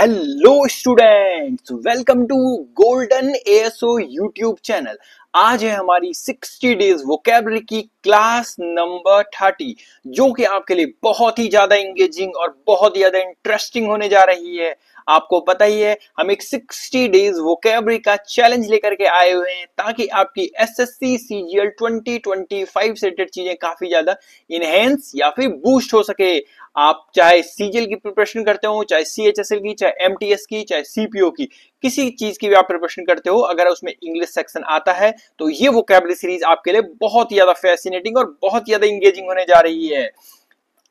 Hello students, welcome to golden ASO YouTube channel. आज है हमारी 60 डेज वोकैबुलरी की क्लास नंबर 30, जो कि आपके लिए बहुत ही ज्यादा इंगेजिंग और बहुत ही ज्यादा इंटरेस्टिंग होने जा रही है। आपको पता ही है, हम एक 60 डेज वोकैबुलरी का चैलेंज लेकर के आए हुए हैं ताकि आपकी एसएससी सीजीएल 2025 से रिलेटेड चीजें काफी ज्यादा इनहेंस या फिर बूस्ट हो सके। आप चाहे सीजीएल की प्रिपरेशन करते हो, चाहे सीएचएसएल की, चाहे एमटीएस की, चाहे सीपीओ की, किसी चीज की भी आप प्रिपरेशन करते हो, अगर उसमें इंग्लिश सेक्शन आता है तो ये वोकैबुलरी सीरीज आपके लिए बहुत ही ज्यादा फैसिनेटिंग और बहुत ही ज्यादा इंगेजिंग होने जा रही है।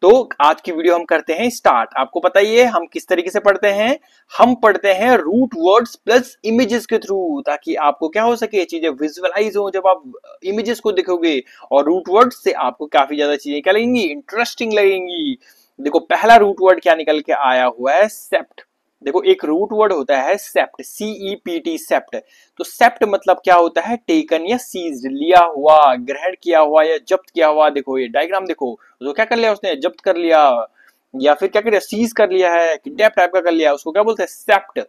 तो आज की वीडियो हम करते हैं स्टार्ट। आपको पता ही है हम किस तरीके से पढ़ते हैं। हम पढ़ते हैं रूट वर्ड्स प्लस इमेजेस के थ्रू, ताकि आपको क्या हो सके, चीजें विजुअलाइज हो जब आप इमेजेस को देखोगे। और रूट वर्ड से आपको काफी ज्यादा चीजें क्या लगेंगी, इंटरेस्टिंग लगेंगी। देखो पहला रूट वर्ड क्या निकल के आया हुआ है, सेप्ट। देखो एक रूट वर्ड होता है सेप्ट, CEPT, सेप्ट। तो सेप्ट मतलब क्या होता है, टेकन या सीज्ड, लिया हुआ, ग्रहण किया हुआ या जब्त किया हुआ। देखो ये डायग्राम देखो, तो क्या कर लिया उसने, जब्त कर लिया या फिर क्या कर लिया, सीज कर लिया है, किडनैप टाइप का कर लिया, उसको क्या बोलते हैं, सेप्ट।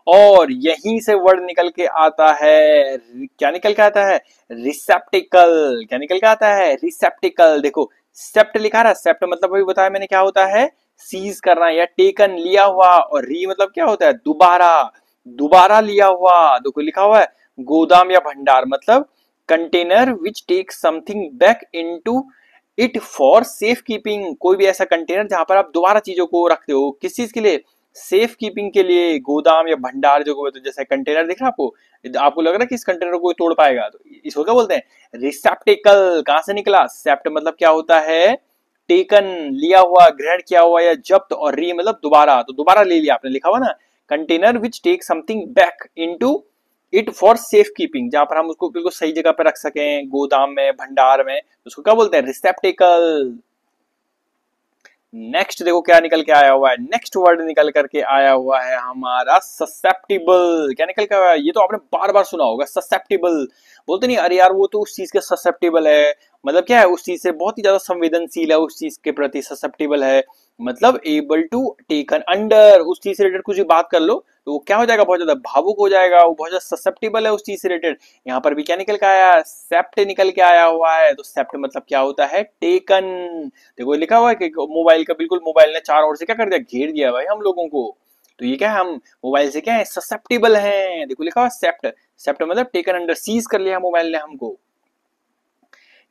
और यहीं से वर्ड निकल के आता है, क्या निकल के आता है, रिसेप्टिकल। क्या निकल के आता है, रिसेप्टिकल। देखो सेप्ट लिखा रहा, सेप्ट मतलब वही बताया मैंने क्या होता है, सीज करना या टेकन, लिया हुआ। और री मतलब क्या होता है, दोबारा, दोबारा लिया हुआ। देखो लिखा हुआ है गोदाम या भंडार, मतलब container which take something back into it for safe keeping. कोई भी ऐसा कंटेनर जहां पर आप दोबारा चीजों को रखते हो, किस चीज के लिए, सेफ कीपिंग के लिए। गोदाम या भंडार जो तो जैसे कंटेनर दिख रहा है आपको, आपको लग रहा है कि इस कंटेनर को तोड़ पाएगा, तो इसको क्या बोलते हैं, रिसेप्टिकल। कहां से निकला, सेप्ट मतलब क्या होता है, टेकन, लिया हुआ, ग्रहण किया हुआ या जब्त। और री मतलब दोबारा, तो दोबारा ले लिया आपने, लिखा हुआ ना, container which take something back into it for safe keeping, जहां पर हम उसको बिल्कुल सही जगह पर रख सकें, गोदाम में, भंडार में, उसको क्या बोलते हैं, रिसेप्टिकल। नेक्स्ट देखो क्या निकल के आया हुआ है, नेक्स्ट वर्ड निकल करके आया हुआ है हमारा ससेप्टिबल। क्या निकल के आया है, ये तो आपने बार बार सुना होगा, ससेप्टिबल। बोलते नहीं, अरे यार वो तो उस चीज के ससेप्टिबल है, मतलब क्या है, उस चीज से बहुत ही ज्यादा संवेदनशील है, उस चीज के प्रति ससेप्टिबल है, मतलब एबल टू टेकन अंडर। उस चीज से रिलेटेड कुछ भी बात कर लो तो वो क्या हो जाएगा, बहुत ज्यादा भावुक हो जाएगा, वो बहुत ज्यादा ससेप्टिबल है उस चीज से रिलेटेड। यहाँ पर भी क्या निकल के आया, सेप्ट निकल के आया हुआ है। तो सेप्ट मतलब क्या होता है, टेकन। देखो लिखा हुआ है कि मोबाइल का, बिल्कुल मोबाइल ने चारों ओर से क्या कर दिया, घेर दिया भाई हम लोगों को। तो ये क्या है, हम मोबाइल से क्या है, ससेप्टिबल हैं। देखो लिखा हुआ सेप्ट, सेप्ट मतलब टेकन अंडर, सीज कर लिया मोबाइल ने हमको।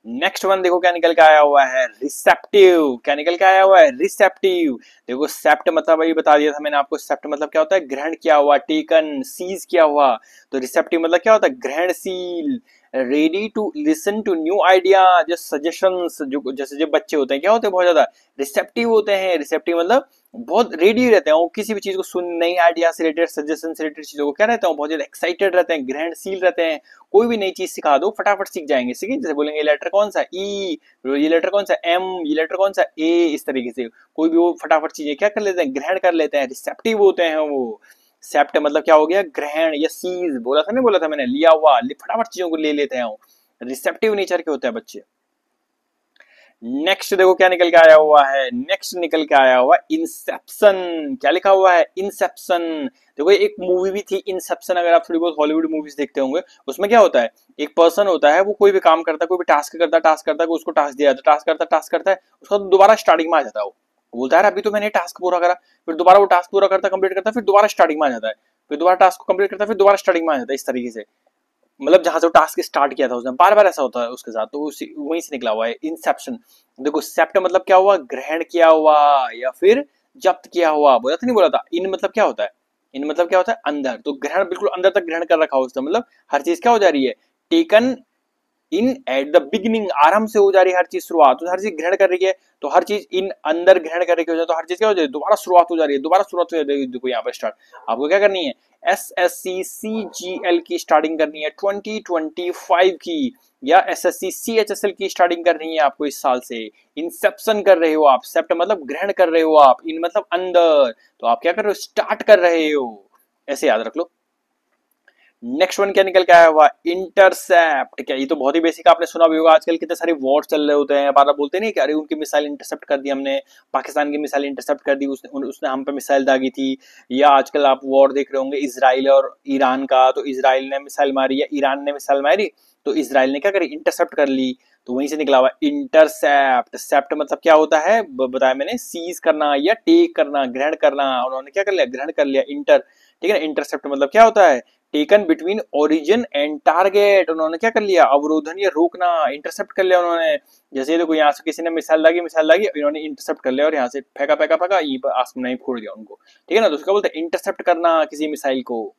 नेक्स्ट वन देखो क्या निकल के आया हुआ है, रिसेप्टिव। क्या निकल के आया हुआ है, रिसेप्टिव। देखो सेप्ट मतलब वही बता दिया था मैंने आपको, सेप्ट मतलब क्या होता है, ग्रहण किया हुआ, टेकन, सीज किया हुआ। तो रिसेप्टिव मतलब क्या होता है, ग्रहणशील, ready to listen to new idea, जो सजेशंस, जो जैसे जो बच्चे होते हैं क्या होते हैं, बहुत ज्यादा रिसेप्टिव होते हैं। रिसेप्टिव मतलब बहुत रेडी रहते हैं वो, किसी भी चीज को सुन, नई आइडिया से रिलेटेड, सजेशन से रिलेटेड चीजों को क्या रहते हैं, बहुत ज्यादा एक्साइटेड रहते हैं, ग्रहणशील रहते हैं। कोई भी नई चीज सिखा दो फटाफट सीख जाएंगे। सीखें, जैसे बोलेंगे ये लेटर कौन सा, ई, ये लेटर कौन सा, एम, ये लेटर कौन सा, ए, इस तरीके से कोई भी वो फटाफट चीजें क्या कर लेते हैं, ग्रहण कर लेते हैं, रिसेप्टिव होते हैं वो। सेप्ट मतलब क्या हो गया, ग्रहण या सीज, बोला था नहीं, बोला था मैंने, लिया हुआ, फटाफट चीजों को ले लेते हैं वो, रिसेप्टिव नेचर के होते हैं बच्चे। नेक्स्ट देखो क्या निकल के आया हुआ है, नेक्स्ट निकल के आया हुआ इंसेप्शन। क्या लिखा हुआ है, इंसेप्शन। देखो एक मूवी भी थी इंसेप्शन, अगर आप थोड़ी बहुत हॉलीवुड मूवीज देखते होंगे, उसमें क्या होता है, एक पर्सन होता है, वो कोई भी काम करता है, कोई भी टास्क करता है, उसको टास्क दिया जाता है, टास्क करता है, उसका दोबारा स्टार्टिंग में आ जाता है। वो बोलता है अभी तो मैंने टास्क पूरा करा, फिर दोबारा वो टास्क पूरा करता, कंप्लीट करता है, फिर दोबारा स्टार्टिंग में आ जाता है, फिर दोबारा टास्क को कंप्लीट करता है, फिर दोबारा स्टार्टिंग में आ जाता है, इस तरीके से। मतलब जहां से वो टास्क स्टार्ट किया था उसने, बार बार ऐसा होता है उसके साथ, तो वहीं से निकला हुआ है इंसेप्शन। देखो सेप्ट मतलब क्या हुआ, ग्रहण किया हुआ या फिर जब्त किया हुआ। बोला था नहीं, बोला था, इन मतलब क्या होता है, इन मतलब क्या होता है, अंदर। तो ग्रहण बिल्कुल अंदर तक ग्रहण कर रखा हो उसने, मतलब हर चीज क्या हो जा रही है, taken in at the beginning, आरंभ से हो जा रही है हर चीज, शुरुआत, तो हर चीज ग्रहण कर रही है, तो हर चीज इन अंदर ग्रहण कर रही हो जाए, तो हर चीज क्या हो जाए, दोबारा शुरुआत हो जा रही है, दोबारा शुरुआत हो जा रही है। देखो यहाँ पर स्टार्ट, आपको क्या करनी है, एसएससी सीजीएल की स्टार्टिंग करनी है 2025 की, या एसएससी सीएचएसएल की स्टार्टिंग करनी है आपको इस साल से। इंसेप्शन कर रहे हो आप, सेप्ट मतलब ग्रहण कर रहे हो आप, इन मतलब अंदर, तो आप क्या कर रहे हो, स्टार्ट कर रहे हो, ऐसे याद रख लो। नेक्स्ट वन क्या निकल के आया हुआ, इंटरसेप्ट। क्या ये तो बहुत ही बेसिक आपने सुना भी होगा, आजकल कितने सारे वॉर चल रहे होते हैं, बार बार बोलते नहीं कि अरे उनकी मिसाइल इंटरसेप्ट कर दी हमने, पाकिस्तान की मिसाइल इंटरसेप्ट कर दी, उसने हम पे मिसाइल दागी थी। या आजकल आप वॉर देख रहे होंगे इसराइल और ईरान का, तो इसराइल ने मिसाइल मारी या ईरान ने मिसाइल मारी, तो इसराइल ने क्या करी, इंटरसेप्ट कर ली। तो वहीं से निकला हुआ इंटरसेप्ट। सेप्ट मतलब क्या होता है, बताया मैंने, सीज करना या टेक करना, ग्रहण करना। उन्होंने क्या कर लिया, ग्रहण कर लिया, इंटर, ठीक है ना। इंटरसेप्ट मतलब क्या होता है, taken between origin and target. उन्होंने क्या कर लिया, अवरोधन या रोकना, इंटरसेप्ट कर लिया उन्होंने। जैसे ये देखो, यहाँ से किसी ने मिसाइल दागी, इन्होंने इंटरसेप्ट कर लिया और यहाँ से फेंका फेंका फेंका, ये आसमान ही फोड़ दिया उनको, ठीक है ना। तो उसका बोलते हैं इंटरसेप्ट करना किसी मिसाइल को।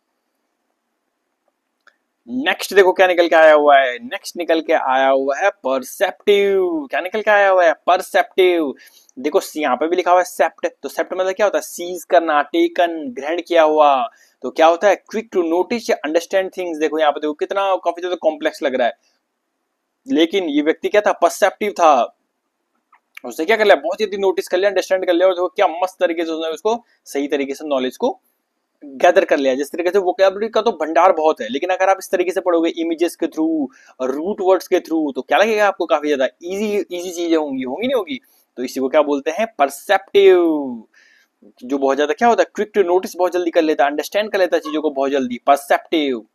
नेक्स्ट देखो क्या निकल के आया हुआ है, नेक्स्ट निकल के आया हुआ है परसेप्टिव। क्या निकल के आया हुआ है, परसेप्टिव। देखो यहाँ पे भी लिखा हुआ है सेप्ट, तो सेप्ट मतलब क्या होता है, सीज करना, टेकन, ग्रहण किया हुआ। तो क्या होता है, क्विक टू नोटिस या अंडरस्टैंड थिंग्स। देखो यहाँ पे देखो कितना काफी ज्यादा कॉम्प्लेक्स लग रहा है, लेकिन ये व्यक्ति क्या था, परसेप्टिव था। उसने क्या कर लिया, बहुत जल्दी नोटिस कर लिया, अंडरस्टैंड कर लिया, और देखो क्या मस्त तरीके से उसने उसको सही तरीके से नॉलेज को गैदर कर लिया। जिस तरीके से वोकैबुलरी का तो भंडार बहुत है, लेकिन अगर आप इस तरीके से पढ़ोगे इमेजेस के थ्रू, रूट वर्ड्स के थ्रू, तो क्या लगेगा आपको, काफी ज्यादा इजी इजी चीजें होंगी, होंगी नहीं होगी। तो इसी को क्या बोलते हैं, परसेप्टिव। जो बहुत ज्यादा क्या होता है, क्विक टू नोटिस, बहुत जल्दी कर लेता है, अंडरस्टैंड कर लेता है चीजों को बहुत जल्दी, परसेप्टिव।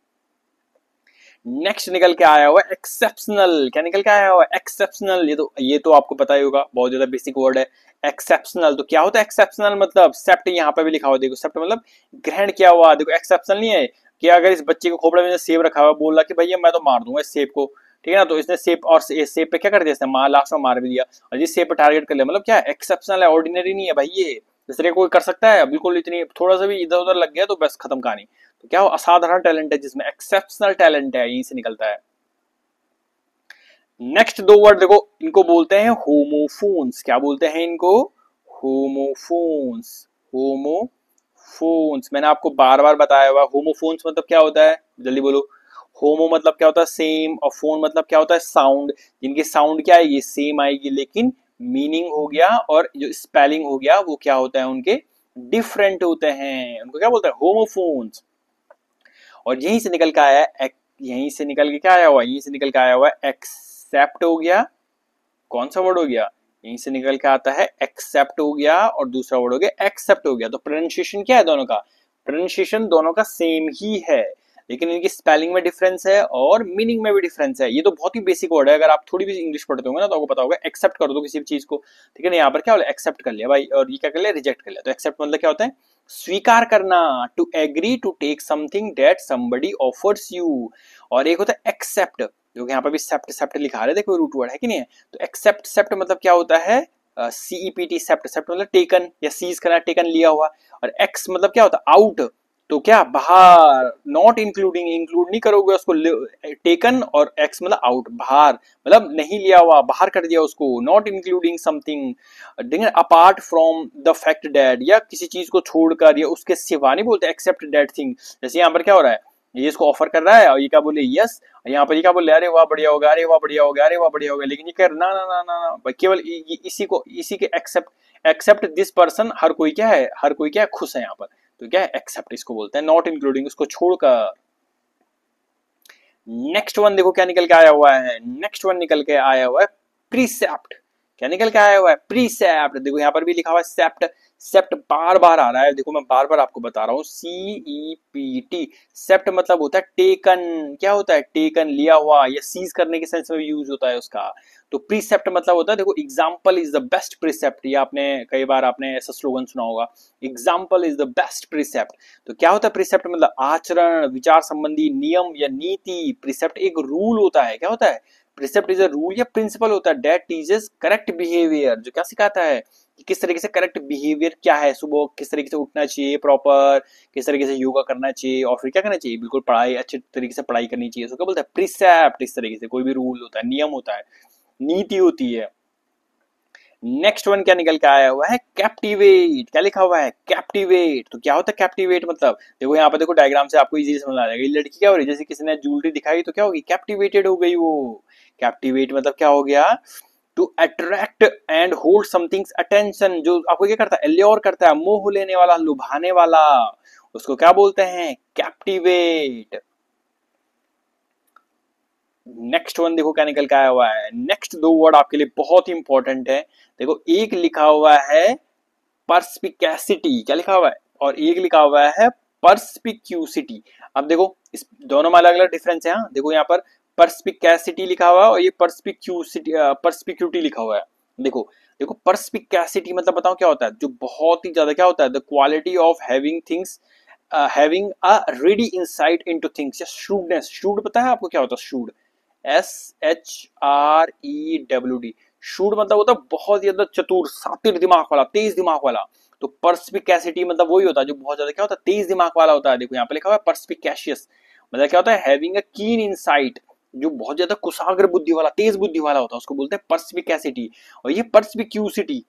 नेक्स्ट निकल के आया हुआ एक्सेप्शनल। क्या निकल के आया हुआ, एक्सेप्शनल। ये तो आपको पता ही होगा, बहुत ज्यादा बेसिक वर्ड है, एक्सेप्शनल। तो क्या होता है एक्सेप्शनल मतलब, सेप्ट यहाँ पे भी लिखा हुआ, देखो सेप्ट मतलब ग्रहण किया हुआ। देखो एक्सेप्शनल नहीं है कि अगर इस बच्चे को खोपड़े में सेब रखा हुआ, बोला कि भैया मैं तो मार दूंगा इस सेब को, ठीक है ना। तो इसने सेब, और सेब पे क्या कर दिया, इसने मार, लास्ट में मार भी दिया, और जिस सेब पे टारगेट कर लिया, मतलब क्या एक्सेप्शनल है, ऑर्डिनरी नहीं है भाई ये। इस तरह कोई कर सकता है, बिल्कुल इतनी थोड़ा सा भी इधर उधर लग गया तो बस खत्म कहानी। तो क्या हो, असाधारण टैलेंट है जिसमें, एक्सेप्शनल टैलेंट है, यहीं से निकलता है। नेक्स्ट दो वर्ड देखो, इनको बोलते हैं होमोफोन्स। क्या बोलते हैं इनको, होमोफोन्स। होमोफोन्स मैंने आपको बार बार बताया हुआ, होमोफोन्स मतलब क्या होता है, जल्दी बोलो। होमो मतलब क्या होता है, सेम, और फोन मतलब क्या होता है, साउंड। जिनकी साउंड क्या आएगी, सेम आएगी, लेकिन मीनिंग हो गया और जो स्पेलिंग हो गया वो क्या होता है, उनके डिफरेंट होते हैं, उनको क्या बोलते हैं, होमोफोन्स। और यहीं से निकल के आया है, यहीं से निकल के क्या आया हुआ, यहीं से निकल के आया हुआ है एक्सेप्ट हो गया। कौन सा वर्ड हो गया, यहीं से निकल के आता है एक्सेप्ट हो गया, और दूसरा वर्ड हो गया एक्सेप्ट हो गया। तो प्रोनाउंसिएशन क्या है दोनों का, प्रोनाउंसिएशन दोनों का सेम ही है, लेकिन इनकी स्पेलिंग में डिफरेंस है और मीनिंग में भी डिफरेंस है। ये तो बहुत ही बेसिक वर्ड है, अगर आप थोड़ी भी इंग्लिश पढ़ते होंगे ना तो आपको पता होगा, एक्सेप्ट कर दो किसी भी चीज को, ठीक है ना। यहाँ पर क्या बोला, एक्सेप्ट कर लिया भाई, और ये क्या कर लिया, रिजेक्ट कर लिया। तो एक्सेप्ट मतलब क्या होता है, स्वीकार करना, to agree to take something that somebody offers you. और एक होता है एक्सेप्ट, जो कि यहाँ पर भी सेप्ट सेप्ट लिखा रहे, देखो रूट वर्ड है कि नहीं है। तो एक्सेप्ट सेप्ट मतलब क्या होता है, सीईपीटी, सेप्ट सेप्ट मतलब टेकन या सीज करना, टेकन लिया हुआ। और एक्स मतलब क्या होता है, आउट, तो क्या बाहर, नॉट इंक्लूडिंग, इंक्लूड नहीं करोगे उसको, टेकन, और एक्स मतलब आउट, बाहर, मतलब नहीं लिया हुआ, बाहर कर दिया उसको, not including something, apart from the fact debt, या किसी चीज को छोड़कर या उसके सिवा, नहीं बोलते एक्सेप्ट डेट थिंग। जैसे यहाँ पर क्या हो रहा है, ये इसको ऑफर कर रहा है और ये क्या बोले, यस, यहाँ पर ये क्या बोले, अरे वाह बढ़िया होगा, अरे वाह बढ़िया होगा, अरे वाह बढ़िया होगा, लेकिन ये कह ना ना ना ना ना, केवल इसी को, इसी के एक्सेप्ट दिस पर्सन, हर कोई क्या है, हर कोई क्या है, खुश है यहाँ पर। तो क्या है, एक्सेप्ट इसको बोलते हैं, नॉट इंक्लूडिंग, उसको छोड़कर। नेक्स्ट वन देखो क्या निकल के आया हुआ है, नेक्स्ट वन निकल के आया हुआ है प्रीसेप्ट। क्या निकल के आया हुआ है, प्रीसेप्ट। देखो यहाँ पर भी लिखा हुआ है सेप्ट, सेप्ट बार बार आ रहा है, देखो मैं बार बार आपको बता रहा हूँ, CEPT। सेप्ट मतलब होता है टेकन, क्या होता है, टेकन, लिया हुआ, या सीज करने के सेंस में यूज होता है उसका। तो प्रीसेप्ट मतलब होता है, देखो example is the best precept, ये आपने कई बार आपने ऐसा स्लोगन सुना होगा, example is the best precept. तो क्या होता है प्रीसेप्ट मतलब, आचरण, विचार संबंधी नियम या नीति। प्रीसेप्ट एक रूल होता है, क्या होता है, प्रीसेप्ट इज अ रूल या प्रिंसिपल होता है दैट टीचेस करेक्ट बिहेवियर, जो क्या सिखाता है कि किस तरीके से करेक्ट बिहेवियर क्या है, सुबह किस तरीके से उठना चाहिए प्रॉपर, किस तरीके से योगा करना चाहिए, और फिर क्या करना चाहिए, बिल्कुल पढ़ाई अच्छे तरीके से पढ़ाई करनी चाहिए। सो क्या बोलते हैं, प्रीसेप्ट। इस तरीके से कोई भी रूल होता है, नियम होता है, नीति होती है। नेक्स्ट वन क्या निकल के आया हुआ है, कैप्टिवेट। क्या लिखा हुआ है, कैप्टिवेट। तो क्या होता है कैप्टिवेट मतलब, देखो यहाँ पे देखो डायग्राम से आपको इजीली समझ आ जाएगा। ये लड़की क्या हो रही है, जैसे किसी ने ज्वेलरी दिखाई तो क्या होगी, कैप्टिवेटेड हो गई वो। कैप्टिवेट मतलब क्या हो गया, to attract and hold somethings attention, जो आपको क्या करता है, एल्योर करता है, मोह लेने वाला, लुभाने वाला, उसको क्या बोलते हैं, कैप्टिवेट। नेक्स्ट वन देखो क्या निकल के आया हुआ है। नेक्स्ट दो वर्ड आपके लिए बहुत ही इंपॉर्टेंट है। देखो एक लिखा हुआ है परस्पिकैसिटी, क्या लिखा हुआ है, और एक लिखा हुआ है परस्पिक्यूसिटी। अब देखो इस दोनों में अलग अलग डिफरेंस है। हाँ देखो यहाँ पर परस्पिकैसिटी लिखा हुआ है और ये परस्पिक्यूसिटी परस्पिक्यूटी लिखा हुआ है। देखो देखो परस्पिकैसिटी मतलब बताओ क्या होता है, जो बहुत ही ज्यादा क्या होता है, the quality of having things, having a ready insight into things, या श्रूडनेस। श्रूड पता है आपको क्या होता है? Shrewd, SHREWD। शूड मतलब होता है बहुत ज्यादा चतुर, शातिर दिमाग वाला, तेज दिमाग वाला। तो परस्पिकैसिटी मतलब वही होता है जो बहुत ज्यादा क्या होता है, तेज दिमाग वाला होता है। देखो यहाँ पे लिखा हुआ है परस्पिकैशियस, मतलब क्या होता है, हैविंग अ कीन इनसाइट, जो बहुत ज्यादा कुशाग्र बुद्धि वाला, तेज बुद्धि वाला होता है, उसको बोलते हैं परस्पिकैसिटी। और ये परस्पिक्यूसिटी,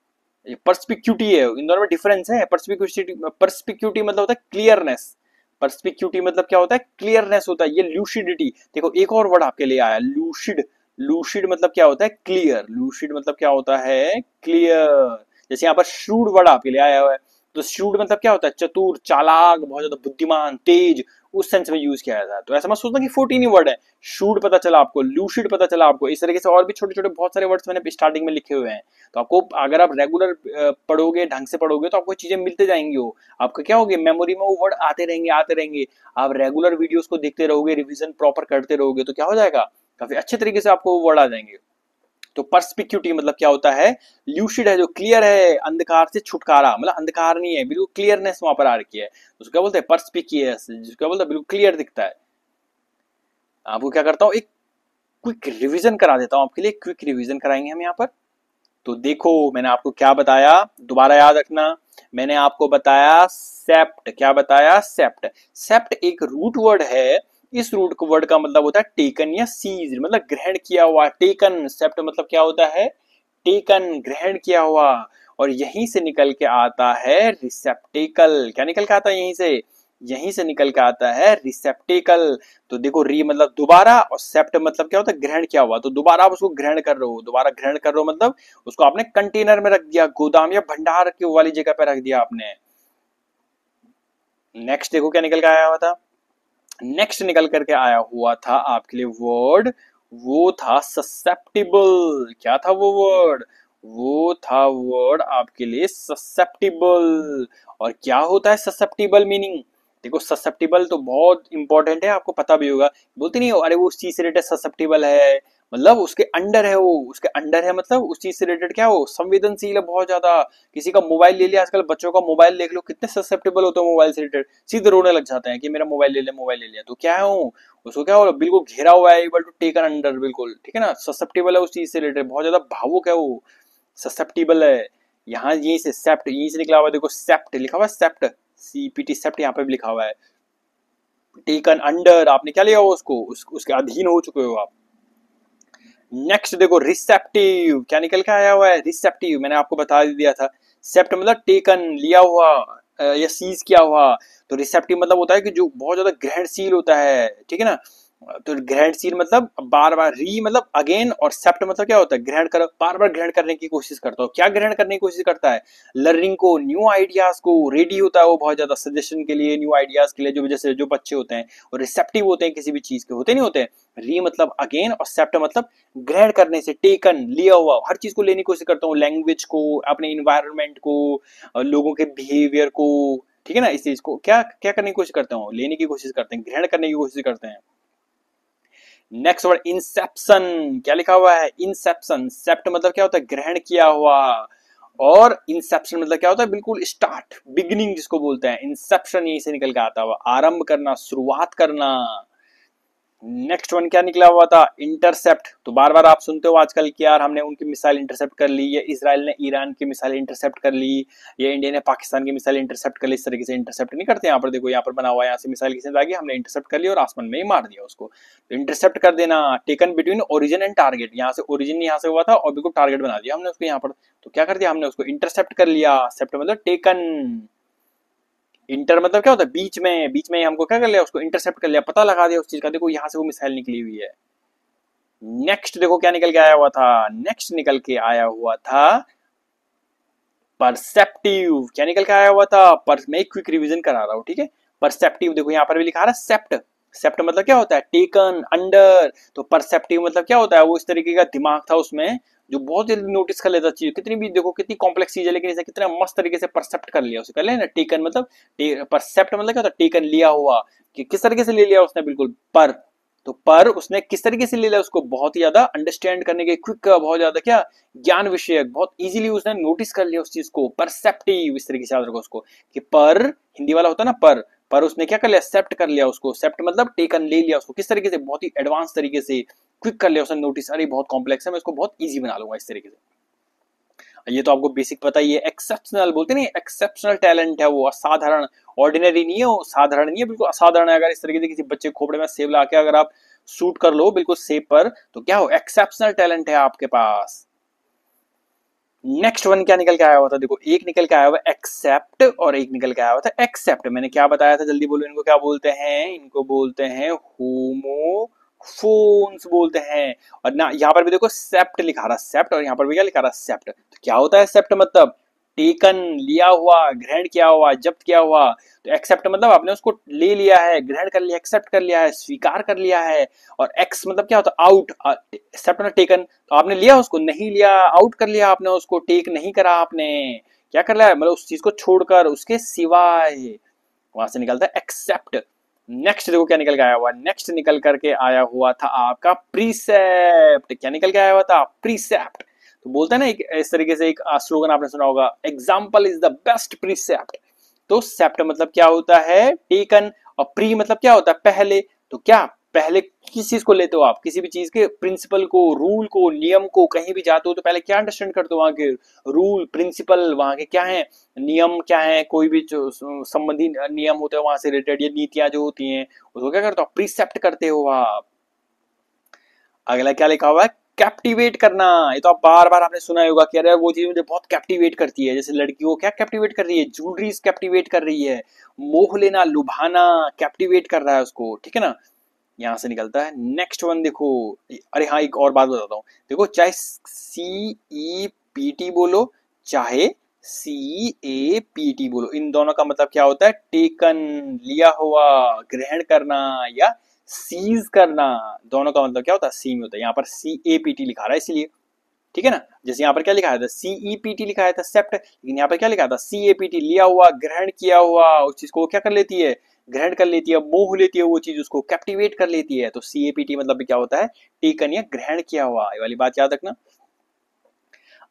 ये परस्पिक्यूटी है, इन दोनों में डिफरेंस है। परस्पिक्यूसिटी, परस्पिक्यूटी मतलब होता है क्लियरनेस, परस्पिक्यूटी मतलब क्या होता है, क्लियरनेस होता है। ये लूसिडिटी। देखो एक और वर्ड आपके लिए आया, लूसिड। लूसिड मतलब क्या होता है, क्लियर। लूसिड मतलब क्या होता है, क्लियर। जैसे यहाँ पर श्रूड वर्ड आपके लिए आया हुआ है, तो श्रूड मतलब क्या होता है, चतुर, चालाक, बहुत ज्यादा बुद्धिमान, तेज, उस सेंस में यूज किया जाता है। तो ऐसा मत सोचना कि 14 ही वर्ड है। शूड पता चला आपको, लूसिड पता चला आपको, इस तरीके से और भी छोटे छोटे बहुत सारे वर्ड्स मैंने स्टार्टिंग में लिखे हुए हैं। तो आपको अगर आप रेगुलर पढ़ोगे, ढंग से पढ़ोगे, तो आपको चीजें मिलते जाएंगी। वो आपको क्या होगी, मेमोरी में वो वर्ड आते रहेंगे आते रहेंगे। आप रेगुलर वीडियोस को देखते रहोगे, रिवीजन प्रॉपर करते रहोगे, तो क्या हो जाएगा, काफी अच्छे तरीके से आपको वो वर्ड आ जाएंगे। तो परस्पिक्यूटी मतलब क्या होता है, ल्यूसिड है, जो क्लियर है, अंधकार से छुटकारा, मतलब अंधकार नहीं है, बिल्कुल क्लियरनेस वहां पर आ रखी है, उसको क्या बोलते हैं, परस्पिकियस, जिसको क्या बोलते हैं, बिल्कुल क्लियर दिखता है। आपको क्या करता हूँ, एक क्विक रिवीजन करा देता हूँ आपके लिए, क्विक रिवीजन कराएंगे हम यहाँ पर। तो देखो मैंने आपको क्या बताया, दोबारा याद रखना। मैंने आपको बताया सेप्ट, क्या बताया, सेप्ट। सेप्ट एक रूट वर्ड है। इस रूट वर्ड का मतलब होता है टेकन या सीज, मतलब ग्रहण किया हुआ। टेकन, सेप्ट मतलब क्या होता है, टेकन, ग्रहण किया हुआ। और यहीं से निकल के आता है रिसेप्टेकल, क्या निकल के आता है यहीं से, यहीं से निकल के आता है रिसेप्टेकल। तो देखो री मतलब दोबारा, और सेप्ट मतलब क्या होता है, ग्रहण किया हुआ। तो दोबारा आप उसको ग्रहण कर रहे हो, दोबारा ग्रहण कर रहे हो मतलब उसको आपने कंटेनर में रख दिया, गोदाम या भंडार की वाली जगह पे रख दिया आपने। नेक्स्ट देखो क्या निकल के आया हुआ था। नेक्स्ट निकल करके आया हुआ था आपके लिए वर्ड, वो था ससेप्टिबल। क्या था वो वर्ड, वो था वर्ड आपके लिए ससेप्टिबल। और क्या होता है ससेप्टिबल मीनिंग, देखो ससेप्टिबल तो बहुत इंपॉर्टेंट है, आपको पता भी होगा। बोलते नहीं हो, अरे वो उस चीज से रिलेटेड ससेप्टिबल है, मतलब उसके अंडर है, वो उसके अंडर है, मतलब उस चीज से रिलेटेड क्या हो, संवेदनशील है बहुत ज्यादा। किसी का मोबाइल ले लिया, आजकल बच्चों का मोबाइल देख लो, कितने ससेप्टेबल होते हैं मोबाइल से रिलेटेड, सीधे रोने लग जाते हैं कि मेरा मोबाइल ले ले, मोबाइल ले लिया। तो क्या है वो, उसको क्या हो, बिल्कुल घेरा हुआ है, एबल टू टेकन अंडर, बिल्कुल ठीक है ना, ससेप्टेबल है उस चीज से रिलेटेड, बहुत ज्यादा भावुक है वो, ससेप्टेबल है। यहाँ यहीं से सेप्ट, यहीं से निकला हुआ है, देखो सेप्ट लिखा हुआ है, सेप्ट, CPT सेप्ट यहाँ पे भी लिखा हुआ है। टेकन अंडर, आपने क्या लिया हो उसको, उसके अधीन हो चुके हो आप। नेक्स्ट देखो रिसेप्टिव, क्या निकल के आया हुआ है, रिसेप्टिव, मैंने आपको बता दिया था। सेप्ट मतलब टेकन, लिया हुआ, या सीज किया हुआ। तो रिसेप्टिव मतलब होता है कि जो बहुत ज्यादा ग्रहणशील होता है, ठीक है ना। तो ग्रहणशील मतलब बार बार, री मतलब अगेन, और सेप्ट मतलब क्या होता है, ग्रहण कर, बार बार ग्रहण करने की कोशिश करता हो। क्या ग्रहण करने की कोशिश करता है, लर्निंग को, न्यू आइडियाज को, रेडी होता है वो बहुत ज्यादा सजेशन के लिए, न्यू आइडियाज के लिए, जो जैसे जो बच्चे होते हैं और रिसेप्टिव होते हैं किसी भी चीज के, होते नहीं होते। री मतलब अगेन, और सेप्ट मतलब ग्रहण करने से, टेकन, लिया हुआ, हर चीज को लेने की कोशिश करता हूँ, लैंग्वेज को, अपने इन्वायरमेंट को, लोगों के बिहेवियर को, ठीक है ना, इस चीज को क्या क्या करने की कोशिश करते हो, लेने की कोशिश करते हैं, ग्रहण करने की कोशिश करते हैं। नेक्स्ट वर्ड इंसेप्शन, क्या लिखा हुआ है, इंसेप्शन। सेप्ट मतलब क्या होता है, ग्रहण किया हुआ, और इंसेप्शन मतलब क्या होता है, बिल्कुल स्टार्ट, बिगिनिंग जिसको बोलते हैं, इंसेप्शन यहीं से निकल के आता हुआ, आरंभ करना, शुरुआत करना। नेक्स्ट वन क्या निकला हुआ था, इंटरसेप्ट। तो बार बार आप सुनते हो आजकल कि यार हमने उनकी मिसाइल इंटरसेप्ट कर ली, या इसराइल ने ईरान की मिसाइल इंटरसेप्ट कर ली, या इंडिया ने पाकिस्तान की मिसाइल इंटरसेप्ट कर ली। इस तरीके से इंटरसेप्ट नहीं करते, यहाँ पर देखो, यहाँ पर बना हुआ है, यहाँ से मिसाइल किसी ने दागी, हमने इंटरसेप्ट कर लिया और आसमान में ही मार दिया उसको। तो इंटरसेप्ट कर देना, taken between origin and target, यहाँ से ओरिजिन यहाँ से हुआ था और बिल्कुल टारगेट बना दिया हमने उसको यहाँ पर। तो क्या कर दिया हमने उसको, इंटरसेप्ट कर लिया। सेप्ट मतलब टेकन। इंटर मतलब क्या होता है, बीच में, बीच में हमको क्या कर लिया, उसको इंटरसेप्ट कर लिया, पता लगा दिया उस चीज का, देखो यहाँ से वो मिसाइल निकली हुई है। नेक्स्ट देखो क्या निकल के आया हुआ था, नेक्स्ट निकल के आया हुआ था परसेप्टिव। क्या निकल के आया हुआ था, पर मैं क्विक रिवीजन करा रहा हूँ, ठीक है। परसेप्टिव देखो यहाँ पर भी लिखा रहा है सेप्ट, सेप्ट मतलब क्या होता है, टेकन, अंडर। तो परसेप्टिव मतलब क्या होता है, वो इस तरीके का दिमाग था उसमें जो बहुत जल्दी नोटिस कर लेता चीज, कितनी भी देखो कितनी कॉम्प्लेक्स चीज है लेकिन इसे कितना मस्त तरीके से परसेप्ट कर लिया उसे, कर लिया ना। टेकन मतलब परसेप्ट मतलब क्या होता है, टेकन लिया हुआ, कि किस तरीके से ले लिया उसने, बिल्कुल पर। तो पर उसने किस तरीके से ले लिया उसको, बहुत ही ज्यादा अंडरस्टैंड करने के क्विक, बहुत ज्यादा क्या ज्ञान विषयक, बहुत इजीली उसने नोटिस कर लिया उस चीज को, परसेप्टिव इस तरीके से याद रखो उसको कि पर हिंदी वाला होता है ना पर उसने क्या कर लिया, एक्सेप्ट कर लिया उसको, एक्सेप्ट मतलब टेकन ले लिया उसको, किस तरीके से, बहुत ही एडवांस तरीके से, क्विक कर लिया उसने नोटिस, अरे बहुत कॉम्प्लेक्स है मैं इसको बहुत इजी बना लूंगा इस तरीके से। ये तो आपको बेसिक पता ही है। एक्सेप्शनल बोलते नहीं, एक्सेप्शनल टैलेंट है वो, असाधारण, ऑर्डिनरी नहीं है वो, साधारण नहीं है, बिल्कुल असाधारण है। अगर इस तरीके से किसी बच्चे खोपड़े में सेब लाके अगर आप शूट कर लो बिल्कुल सेब पर, तो क्या हो, एक्सेप्शनल टैलेंट है आपके पास। नेक्स्ट वन क्या निकल के आया हुआ था, देखो एक निकल के आया हुआ एक्सेप्ट और एक निकल के आया हुआ था एक्सेप्ट। मैंने क्या बताया था, जल्दी बोलो, इनको क्या बोलते हैं, इनको बोलते हैं होमोफोन्स बोलते हैं। और ना यहाँ पर भी देखो सेप्ट लिखा रहा, सेप्ट, और यहाँ पर भी क्या लिखा रहा, सेप्ट। तो क्या होता है सेप्ट मतलब, टेकन लिया हुआ, ग्रहण किया हुआ, जब्त किया हुआ। तो एक्सेप्ट मतलब आपने उसको ले लिया है, ग्रहण कर लिया, एक्सेप्ट कर लिया है, स्वीकार कर लिया है। और एक्स मतलब क्या होता है, आउट, एक्सेप्ट ना टेकन, तो आपने लिया उसको, नहीं लिया, आउट कर लिया आपने उसको, टेक नहीं करा आपने, क्या कर लिया है, मतलब उस चीज को छोड़कर, उसके सिवाय, वहां से निकलता है एक्सेप्ट। नेक्स्ट देखो क्या निकल के आया हुआ, नेक्स्ट निकल करके आया हुआ था आपका प्रीसेप्ट। क्या निकल के आया हुआ था, प्रीसेप्ट। तो बोलते हैं ना, एक इस तरीके से एक स्लोगन आपने सुना होगा, example is the best precept. तो सेप्ट मतलब क्या होता है, टेकन, और प्री मतलब क्या होता है, पहले। तो क्या पहले किस चीज को लेते हो आप, किसी भी चीज के प्रिंसिपल को, रूल को, नियम को, कहीं भी जाते हो तो पहले क्या अंडरस्टैंड करते हो, वहां के रूल प्रिंसिपल, वहां के क्या है, नियम क्या है, कोई भी जो संबंधी नियम होते हैं वहां से रिलेटेड, ये नीतियां जो होती हैं उसको क्या करते हो, प्रीसेप्ट करते हो आप। अगला क्या लिखा हुआ है, कैप्टिवेट करना। ये तो आप बार बार आपने सुना होगा कि अरे वो चीज मुझे बहुत कैप्टिवेट करती है, जैसे लड़की को क्या कैप्टिवेट कर रही है, ज्वेलरीज कैप्टिवेट कर रही है, मोह लेना, लुभाना, कैप्टिवेट कर रहा है उसको, ठीक है ना। यहां से निकलता है नेक्स्ट वन, देखो, अरे हाँ एक और बात बताता हूँ, देखो चाहे CEPT बोलो, चाहे CAPT बोलो, इन दोनों का मतलब क्या होता है, टेकन लिया हुआ, ग्रहण करना, या सीज करना, दोनों का मतलब क्या होता है, सेम होता है। यहाँ पर CAPT लिखा रहा है इसलिए, ठीक है ना। जैसे यहाँ पर क्या लिखा है था, CEPT लिखा है था सेप्ट, लेकिन यहाँ पर क्या लिखा था, CAPT लिया हुआ, ग्रहण किया हुआ, उस चीज को क्या कर लेती है, ग्रहण कर लेती है, मोह लेती है वो चीज, उसको कैप्टिवेट कर लेती है। तो CAPT मतलब क्या होता है, टेकन या ग्रहण किया हुआ, ये वाली बात याद रखना।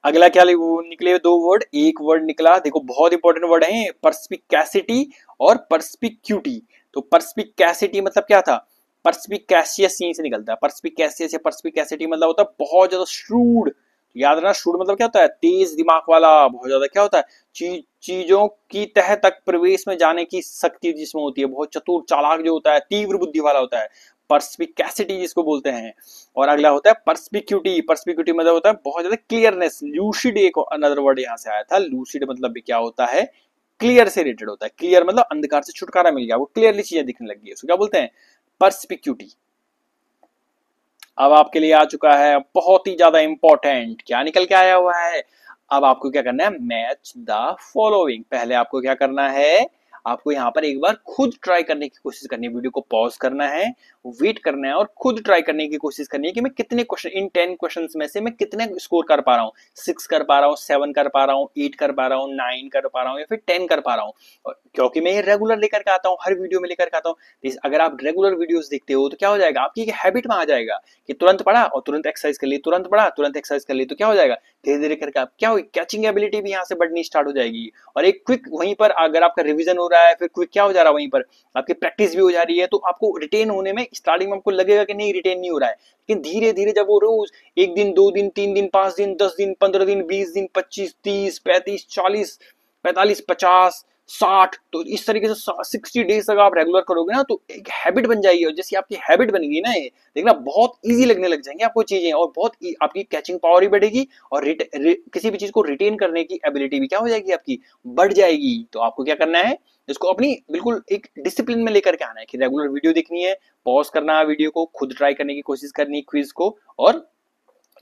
अगला क्या निकले, दो वर्ड, एक वर्ड निकला, देखो बहुत इंपॉर्टेंट वर्ड है, परस्पिकैसिटी और परस्पिक्यूटी। तो परस्पिकैसिटी मतलब क्या था, परस्पिकैसियस यहीं से निकलता है, परस्पिकैसियस या परस्पिकैसिटी मतलब होता है बहुत ज्यादा श्रूड। याद रखना, श्रूड मतलब क्या होता है, तेज दिमाग वाला, बहुत ज्यादा क्या होता है, चीजों की तह तक प्रवेश में जाने की शक्ति जिसमें होती है, बहुत चतुर चालाक जो होता है, तीव्र बुद्धि वाला होता है, परस्पिकैसिटी जिसको बोलते हैं। और अगला होता है परस्पिक्यूटी, परस्पिक्यूटी मतलब होता है बहुत ज्यादा क्लियरनेस, लूसिड एक अनदर वर्ड यहाँ से आया था, लूसिड मतलब भी क्या होता है, क्लियर से रिलेटेड होता है, क्लियर मतलब अंधकार से छुटकारा मिल गया, वो क्लियरली चीजें दिखने लग गई, उसको क्या बोलते हैं, परस्पिक्यूटी। अब आपके लिए आ चुका है बहुत ही ज्यादा इंपॉर्टेंट, क्या निकल के आया हुआ है, अब आपको क्या करना है, मैच द फॉलोइंग। पहले आपको क्या करना है, आपको यहाँ पर एक बार खुद ट्राई करने की कोशिश करनी है, वीडियो को पॉज करना है, वेट करना है और खुद ट्राई करने की कोशिश करनी है कि मैं कितने क्वेश्चन, इन 10 क्वेश्चन में से मैं कितने स्कोर कर पा रहा हूँ, 6 कर पा रहा हूँ, 7 कर पा रहा हूँ, 8 कर पा रहा हूँ, 9 कर पा रहा हूँ, या फिर 10 कर पा रहा हूँ, क्योंकि मैं ये रेगुलर लेकर के आता हूँ, हर वीडियो में लेकर के आता हूँ। अगर आप रेगुलर वीडियोस देखते हो तो क्या हो जाएगा, आपकी एक हैबिट में आ जाएगा कि तुरंत पढ़ा और तुरंत एक्सरसाइज कर ली, तुरंत पढ़ा तुरंत एक्सरसाइज कर ली, तो क्या हो जाएगा, धीरे धीरे करके आप क्या हुई, कैचिंग एबिलिटी भी यहाँ से बढ़नी स्टार्ट हो जाएगी। और एक क्विक वहीं पर अगर आपका रिवीजन हो रहा है, फिर क्विक क्या हो जा रहा है, वहीं पर आपकी प्रैक्टिस भी हो जा रही है, तो आपको रिटेन होने में स्टार्टिंग में आपको लगेगा कि नहीं रिटेन नहीं हो रहा है, लेकिन धीरे धीरे जब वो रोज एक दिन, 2 दिन, 3 दिन, 5 दिन, 10 दिन, 15 दिन, 20 दिन, 25, 30, 35, 40, 45, 50, 60, तो इस तरीके से 60 डेज तक आप रेगुलर करोगे ना, तो एक हैबिट बन जाएगी, और जैसी आपकी हैबिट बनेगी ना, ये देखना बहुत इजी लगने लग जाएंगे आपको चीजें, और बहुत आपकी कैचिंग पावर भी बढ़ेगी, और किसी भी चीज को रिटेन करने की एबिलिटी भी क्या हो जाएगी आपकी, बढ़ जाएगी। तो आपको क्या करना है, इसको अपनी बिल्कुल एक डिसिप्लिन में लेकर के आना है कि रेगुलर वीडियो देखनी है, पॉज करना है वीडियो को, खुद ट्राई करने की कोशिश करनी है क्विज को, और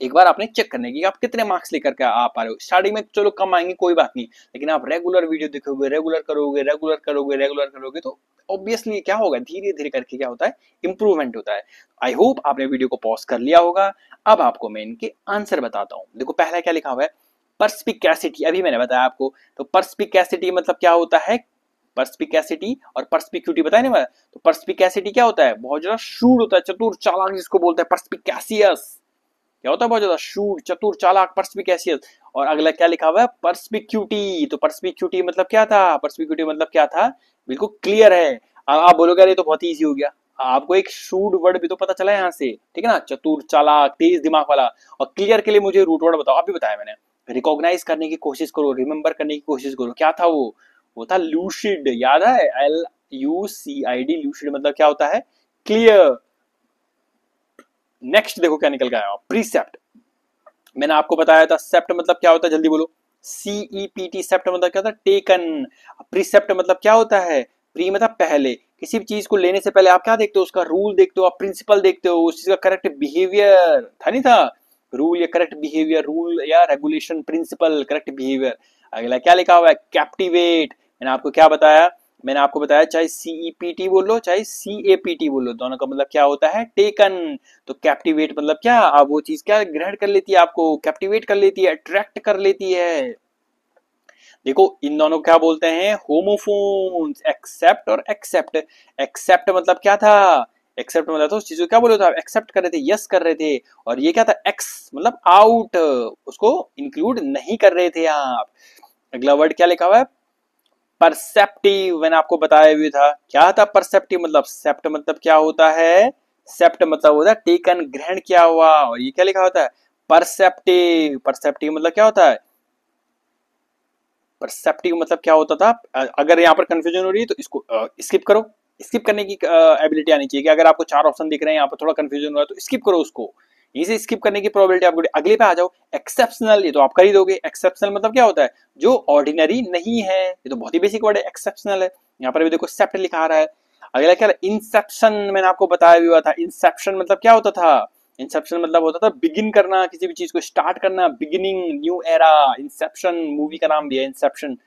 एक बार आपने चेक करने की आप कितने मार्क्स लेकर के आ पा रहे हो। स्टार्टिंग में चलो कम आएंगे कोई बात नहीं, लेकिन आप रेगुलर वीडियो देखोगे, रेगुलर करोगे तो ऑब्वियसली क्या होगा, धीरे धीरे करके क्या होता है, इंप्रूवमेंट होता है। आई होप आपने वीडियो को पॉज कर लिया होगा। अब आपको मैं इनके आंसर बताता हूँ। देखो पहला क्या लिखा हुआ है, पर्स्पिकैसिटी, अभी मैंने बताया आपको। तो पर्स्पिकैसिटी मतलब क्या होता है, पर्स्पिकैसिटी और पर्स्पिक्यूटी बताया नहीं मैं। तो पर्स्पिकैसिटी क्या होता है, बहुत ज्यादा शूड होता है, चतुर चालाक जिसको बोलते हैं, पर्स्पिकैसियस क्या होता है, बहुत ज्यादा शूड चतुर चालाक, पर्स्पिकैसियस। और अगला क्या लिखा हुआ है, पर्स्पिक्यूटी। तो पर्स्पिक्यूटी मतलब क्या था, पर्स्पिक्यूटी मतलब क्या था, बिल्कुल क्लियर है। आप बोलोगे अरे तो बहुत ईजी हो गया, आपको एक शूड वर्ड भी तो पता चला यहाँ से, ठीक है ना, चतुर चालाक तेज दिमाग वाला। और क्लियर के लिए मुझे रूट वर्ड बताओ, अभी बताया मैंने। रिकॉग्नाइज करने की कोशिश करो, रिमेंबर करने की कोशिश करो, क्या था वो था लूसिड, याद है, LUCID, लूसिड मतलब क्या होता है, क्लियर। नेक्स्ट देखो क्या निकल गया, प्रीसेप्ट। मैंने आपको बताया था सेप्ट मतलब क्या होता है, जल्दी बोलो, CEPT, सेप्ट मतलब क्या होता है, टेकन। प्रीसेप्ट मतलब क्या होता है, प्री मतलब पहले, किसी भी चीज को लेने से पहले आप क्या देखते हो, उसका रूल देखते हो, आप प्रिंसिपल देखते हो, उस चीज का करेक्ट बिहेवियर था, नहीं था, रूल या करेक्ट बिहेवियर, रूल या रेगुलेशन, प्रिंसिपल, करेक्ट बिहेवियर। अगला क्या लिखा हुआ है, कैप्टिवेट। मैंने आपको क्या बताया, मैंने आपको बताया चाहे CEPT बोलो चाहे CAPT बोलो, दोनों का मतलब क्या होता है, टेकन। तो कैप्टिवेट मतलब क्या, आप वो चीज क्या ग्रहण कर लेती है, आपको कैप्टिवेट कर लेती है, अट्रैक्ट कर लेती है। देखो इन दोनों क्या बोलते हैं, होमोफोन्स, एक्सेप्ट और एक्सेप्ट। एक्सेप्ट मतलब क्या था, एक्सेप्ट मतलब तो उस चीज को क्या बोले थे आप, एक्सेप्ट कर रहे थे, यस कर रहे थे। और ये क्या था, एक्स मतलब आउट, उसको इंक्लूड नहीं कर रहे थे आप। अगला वर्ड क्या लिखा हुआ है, परसेप्टिव। मैंने आपको बताया भी था, क्या था परसेप्टिव मतलब, सेप्ट मतलब क्या होता है, सेप्ट मतलब होता है टेकन, ग्रहण किया हुआ। और ये क्या लिखा होता है, परसेप्टिव। परसेप्टिव मतलब क्या होता है, परसेप्टिव मतलब क्या होता था। अगर यहाँ पर कंफ्यूजन हो रही है तो इसको स्किप करो, स्किप करने की एबिलिटी आनी चाहिए कि अगर आपको 4 ऑप्शन दिख रहे हैं, यहाँ पर थोड़ा कंफ्यूजन हो रहा है तो स्किप करो उसको, यहीं से स्किप करने की प्रोबेबिलिटी आपको। अगले पे आ जाओ, एक्सेप्शनल, ये तो आप कर ही दोगे। एक्सेप्शनल मतलब क्या होता है, जो ऑर्डिनरी नहीं है, ये तो बहुत ही बेसिक वर्ड है, एक्सेप्शनल है। यहाँ पर भी देखो सेप्ट लिखा आ रहा है। अगला क्या, इंसेप्शन, मैंने आपको बताया भी हुआ था। इंसेप्शन मतलब क्या होता था, इंसेप्शन मतलब होता था बिगिन करना, किसी भी चीज को स्टार्ट करना, beginning, new era. Inception movie का नाम भी है, इंसेप्शन।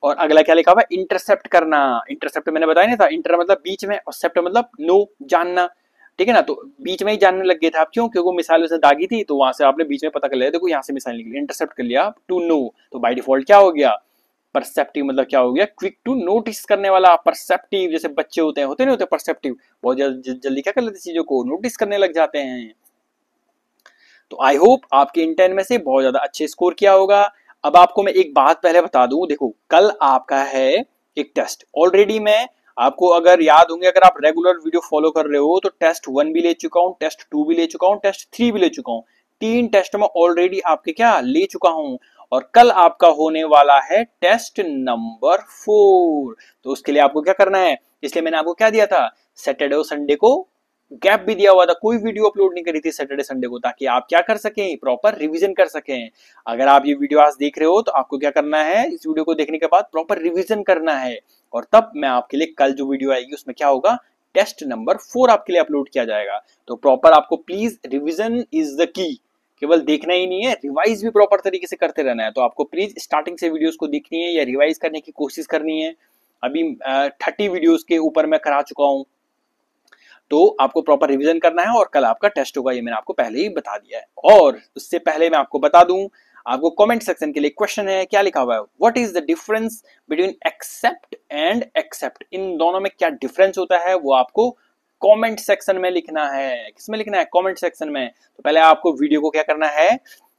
और अगला क्या लिखा हुआ है, इंटरसेप्ट करना। इंटरसेप्ट मैंने बताया नहीं था, इंटर मतलब बीच में और सेप्ट मतलब नो, जानना, ठीक है ना। तो बीच में ही जानने लग गए थे आप, क्यों, क्योंकि मिसाल उसे दागी थी तो वहां से आपने बीच में पता कर लिया, देखो यहाँ से मिसाल निकली, इंटरसेप्ट कर लिया, टू नो। तो बाय डिफॉल्ट क्या हो गया, परसेप्टिव मतलब क्या हो गया, क्विक टू नोटिस करने वाला। परसेप्टिव जैसे बच्चे होते नहीं होते परसेप्टिव, बहुत जल्दी क्या कर लेते चीजों को, नोटिस करने लग जाते हैं। तो आई होप आपके इंटेन में से बहुत ज्यादा अच्छे स्कोर किया होगा। अब आपको मैं एक बात पहले बता दूं, देखो कल आपका है एक टेस्ट, ऑलरेडी मैं आपको अगर याद होंगे, अगर आप रेगुलर वीडियो फॉलो कर रहे हो तो टेस्ट 1 भी ले चुका हूं, टेस्ट 2 भी ले चुका हूं, टेस्ट 3 भी ले चुका हूं। 3 टेस्ट में ऑलरेडी आपके क्या ले चुका हूं। और कल आपका होने वाला है टेस्ट नंबर 4। तो उसके लिए आपको क्या करना है, इसलिए मैंने आपको क्या दिया था, सैटरडे और संडे को गैप भी दिया हुआ था, कोई वीडियो अपलोड नहीं करी थी सैटरडे संडे को, ताकि आप क्या कर सकें, प्रॉपर रिवीजन कर सकें। अगर आप ये वीडियो आज देख रहे हो तो आपको क्या करना है, इस वीडियो को देखने के बाद प्रॉपर रिवीजन करना है। और तब मैं आपके लिए कल जो वीडियो आएगी उसमें क्या होगा, टेस्ट नंबर 4 आपके लिए अपलोड किया जाएगा। तो प्रॉपर आपको please, revision is the key, केवल देखना ही नहीं है, रिवाइज भी प्रॉपर तरीके से करते रहना है। तो आपको प्लीज स्टार्टिंग से वीडियोस को देखनी है या रिवाइज करने की कोशिश करनी है। अभी 30 वीडियोस के ऊपर मैं करा चुका हूं, तो आपको प्रॉपर रिवीजन करना है और कल आपका टेस्ट होगा, ये मैंने आपको पहले ही बता दिया है। और उससे पहले मैं आपको बता दूं, आपको कमेंट सेक्शन के लिए क्वेश्चन है, क्या लिखा हुआ है, what is the difference between accept and except, इन दोनों में क्या डिफरेंस होता है वो आपको कमेंट सेक्शन में लिखना है। किसमें लिखना है, कमेंट सेक्शन में। तो पहले आपको वीडियो को क्या करना है,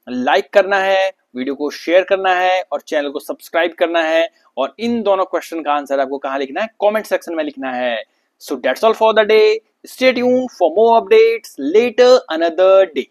लाइक करना है, वीडियो को शेयर करना है और चैनल को सब्सक्राइब करना है। और इन दोनों क्वेश्चन का आंसर आपको कहां लिखना है, कमेंट सेक्शन में लिखना है। So that's all for the day. Stay tuned for more updates later another day.